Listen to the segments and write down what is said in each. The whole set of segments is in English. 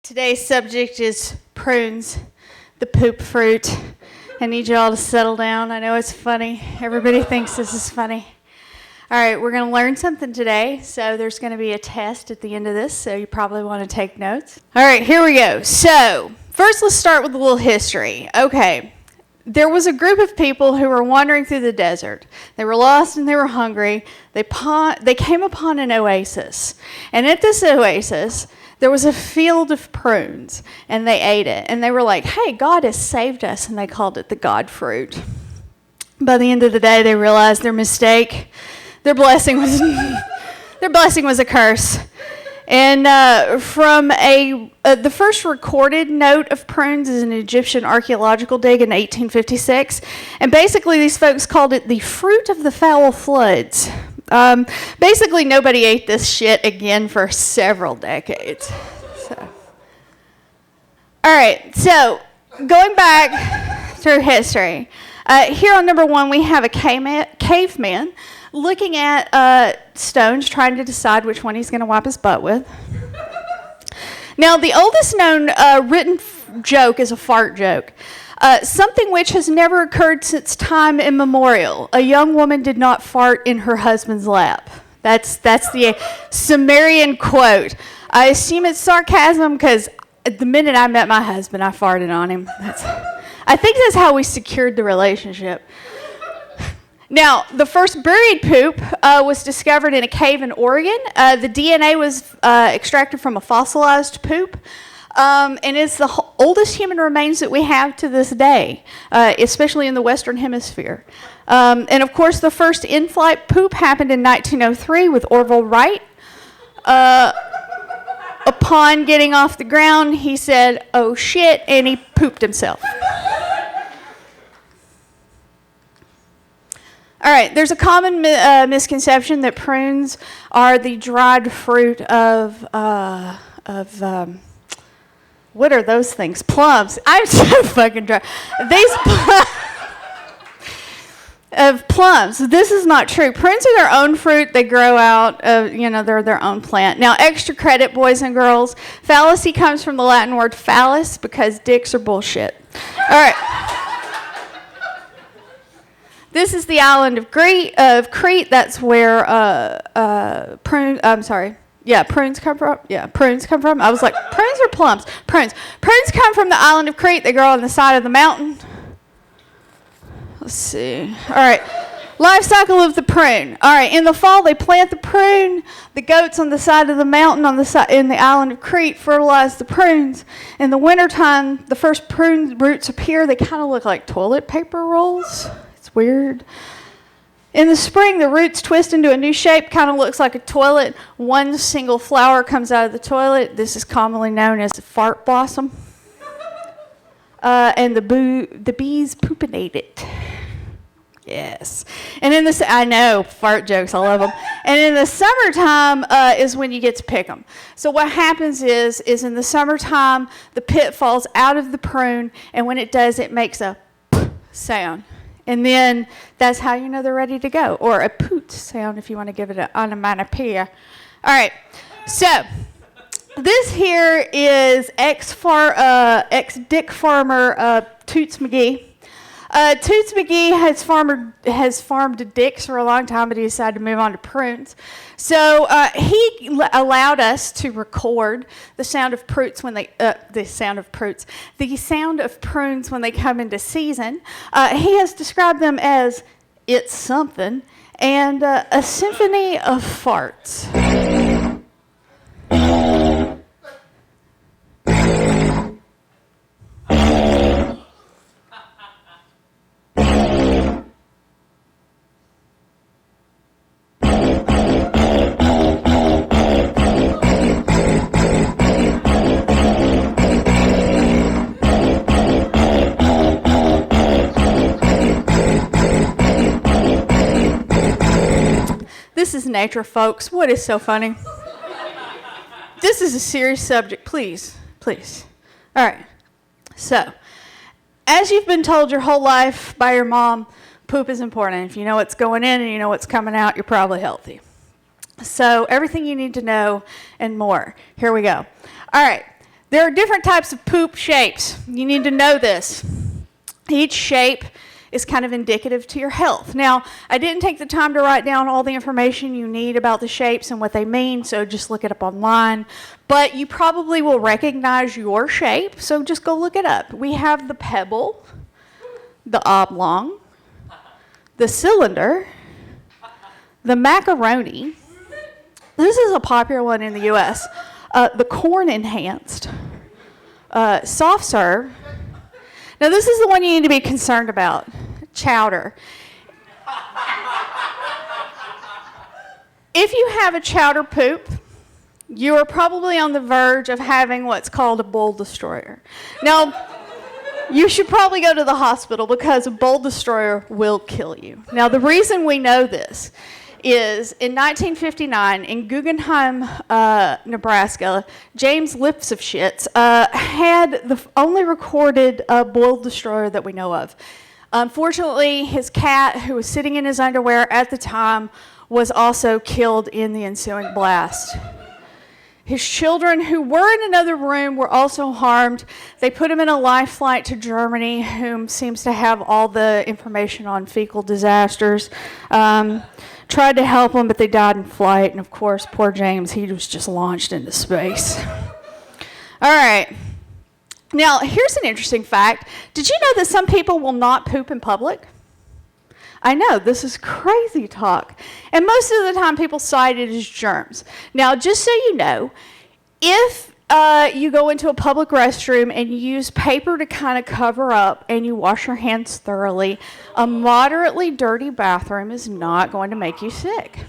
Today's subject is prunes, the poop fruit. I need you all to settle down. I know it's funny. Everybody thinks this is funny. All right, we're going to learn something today, so there's going to be a test at the end of this, so you probably want to take notes. All right, here we go. So, first let's start with a little history. Okay, there was a group of people who were wandering through the desert. They were lost and they were hungry. They came upon an oasis, and at this oasis, there was a field of prunes, and they ate it. And they were like, hey, God has saved us, and they called it the God fruit. By the end of the day, they realized their mistake. Their blessing was a curse. And from the first recorded note of prunes is an Egyptian archaeological dig in 1856. And basically, these folks called it the fruit of the foul floods. Basically, nobody ate this shit again for several decades. All right, so going back through history, here on number one, we have a caveman looking at stones, trying to decide which one he's going to wipe his butt with. Now, the oldest known written joke is a fart joke. Something which has never occurred since time immemorial. A young woman did not fart in her husband's lap. That's the Sumerian quote. I assume it's sarcasm because the minute I met my husband, I farted on him. I think that's how we secured the relationship. Now, the first buried poop was discovered in a cave in Oregon. The DNA was extracted from a fossilized poop. And it's the oldest human remains that we have to this day, especially in the Western Hemisphere. And of course, the first in-flight poop happened in 1903 with Orville Wright. Upon getting off the ground, he said, "Oh shit," and he pooped himself. All right, there's a common misconception that prunes are the dried fruit of what are those things? Plums. I'm so fucking dry. Of plums. This is not true. Prunes are their own fruit. They grow out of, they're their own plant. Now, extra credit, boys and girls. Fallacy comes from the Latin word phallus because dicks are bullshit. All right. This is the island of Crete. That's where prunes come from. Yeah, prunes come from. I was like, prunes or plums? Prunes. Prunes come from the island of Crete. They grow on the side of the mountain. Let's see. All right. Life cycle of the prune. All right. In the fall, they plant the prune. The goats on the side of the mountain in the island of Crete fertilize the prunes. In the wintertime, the first prune roots appear. They kind of look like toilet paper rolls. It's weird. In the spring, the roots twist into a new shape, kind of looks like a toilet. One single flower comes out of the toilet. This is commonly known as a fart blossom. And the bees poopinate it. Yes. And I know, fart jokes, I love them. And in the summertime is when you get to pick them. So what happens is in the summertime, the pit falls out of the prune, and when it does, it makes a sound. And then that's how you know they're ready to go. Or a poot sound if you want to give it an onomatopoeia. All right. So this here is ex-Dick Farmer Toots McGee. Toots McGee has farmed dicks for a long time, but he decided to move on to prunes. So he allowed us to record the sound of prunes when they come into season. He has described them as "it's something" and a symphony of farts. This is nature, folks. What is so funny? This is a serious subject. Please. All right. So, as you've been told your whole life by your mom, poop is important. If you know what's going in and you know what's coming out, you're probably healthy. So everything you need to know and more. Here we go. All right. There are different types of poop shapes. You need to know this. Each shape is kind of indicative to your health. Now, I didn't take the time to write down all the information you need about the shapes and what they mean, so just look it up online. But you probably will recognize your shape, so just go look it up. We have the pebble, the oblong, the cylinder, the macaroni. This is a popular one in the U.S. The corn enhanced, soft serve. Now, this is the one you need to be concerned about. Chowder. If you have a chowder poop, you are probably on the verge of having what's called a bowl destroyer. Now, you should probably go to the hospital because a bowl destroyer will kill you. Now, the reason we know this is in 1959 in Guggenheim, Nebraska, James Lipsofshitz had the only recorded boil destroyer that we know of. Unfortunately, his cat, who was sitting in his underwear at the time, was also killed in the ensuing blast. His children, who were in another room, were also harmed. They put him in a life flight to Germany, whom seems to have all the information on fecal disasters. Tried to help him, but they died in flight. And of course, poor James, he was just launched into space. All right. Now, here's an interesting fact. Did you know that some people will not poop in public? I know, this is crazy talk. And most of the time, people cite it as germs. Now, just so you know, if you go into a public restroom and you use paper to kind of cover up and you wash your hands thoroughly, a moderately dirty bathroom is not going to make you sick.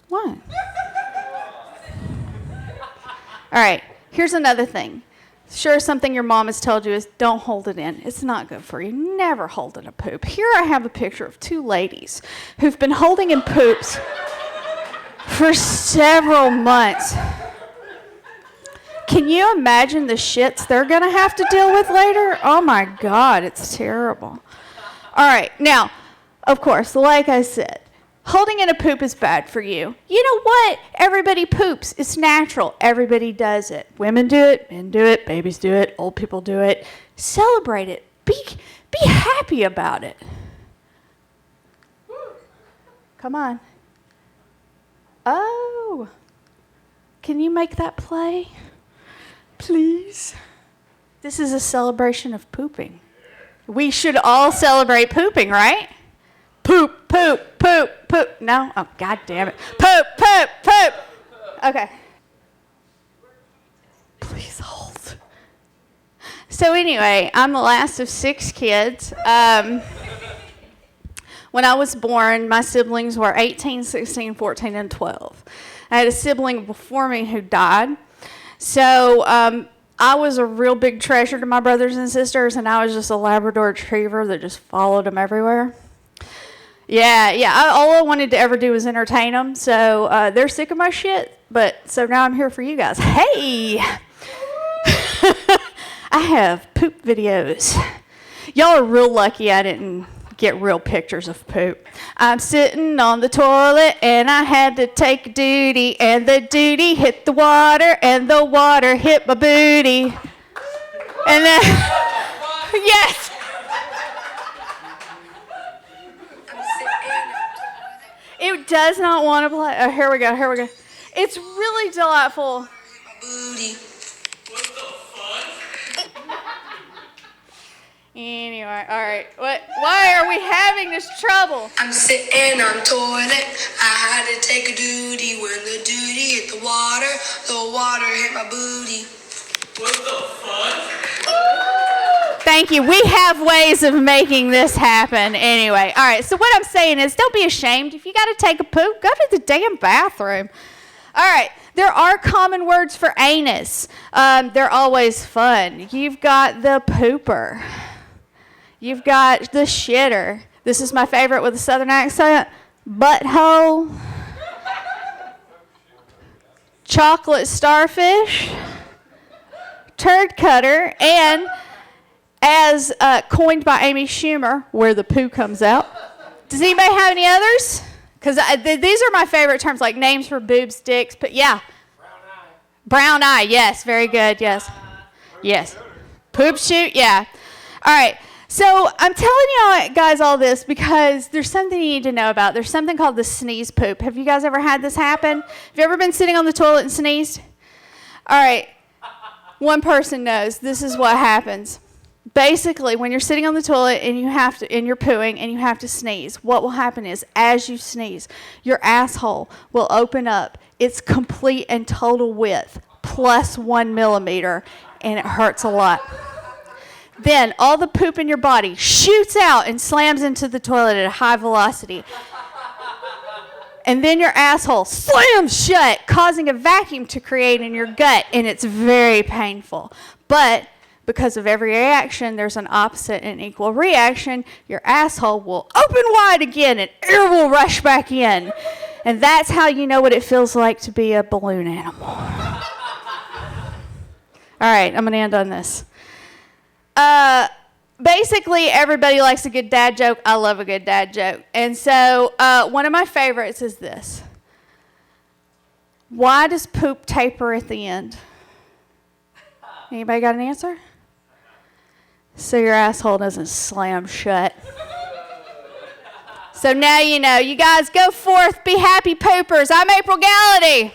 What? All right, here's another thing. Sure, something your mom has told you is don't hold it in. It's not good for you. Never hold in a poop. Here I have a picture of two ladies who've been holding in poops for several months. Can you imagine the shits they're going to have to deal with later? Oh my God, it's terrible. All right, now, of course, like I said, holding in a poop is bad for you. You know what? Everybody poops. It's natural. Everybody does it. Women do it, men do it, babies do it, old people do it. Celebrate it. Be happy about it. Come on. Oh. Can you make that play? Please. This is a celebration of pooping. We should all celebrate pooping, right? Poop, poop, poop, poop. No? Oh, God damn it. Poop, poop, poop. Okay. Please hold. So anyway, I'm the last of 6 kids. When I was born, my siblings were 18, 16, 14, and 12. I had a sibling before me who died. So I was a real big treasure to my brothers and sisters, and I was just a Labrador retriever that just followed them everywhere. Yeah. All I wanted to ever do was entertain them. So they're sick of my shit, but so now I'm here for you guys. Hey! I have poop videos. Y'all are real lucky I didn't get real pictures of poop. I'm sitting on the toilet and I had to take a duty, and the duty hit the water and the water hit my booty. And then, yes! It does not want to play. Oh, here we go. It's really delightful. What the fuck? Anyway, all right. Why are we having this trouble? I'm sitting on toilet. I had to take a duty. When the duty hit the water hit my booty. What the fuck? Thank you. We have ways of making this happen. Anyway, all right. So what I'm saying is, don't be ashamed. If you got to take a poop, go to the damn bathroom. All right. There are common words for anus. They're always fun. You've got the pooper. You've got the shitter. This is my favorite with a southern accent. Butthole. Chocolate starfish. Turd cutter. And as coined by Amy Schumer, where the poo comes out. Does anybody have any others? Because these are my favorite terms, like names for boobs, dicks, but yeah. Brown eye, yes, very good, yes. Yes. Poop chute, yeah. All right, so I'm telling y'all guys all this because there's something you need to know about. There's something called the sneeze poop. Have you guys ever had this happen? Have you ever been sitting on the toilet and sneezed? All right, one person knows this is what happens. Basically, when you're sitting on the toilet and you're pooing and you have to sneeze, what will happen is as you sneeze, your asshole will open up its complete and total width plus 1 millimeter, and it hurts a lot. Then all the poop in your body shoots out and slams into the toilet at a high velocity. And then your asshole slams shut, causing a vacuum to create in your gut, and it's very painful. But because of every reaction, there's an opposite and equal reaction. Your asshole will open wide again, and air will rush back in. And that's how you know what it feels like to be a balloon animal. All right, I'm going to end on this. Basically, everybody likes a good dad joke. I love a good dad joke. And so one of my favorites is this. Why does poop taper at the end? Anybody got an answer? So your asshole doesn't slam shut. So now you know. You guys go forth, be happy poopers. I'm April Gallaty.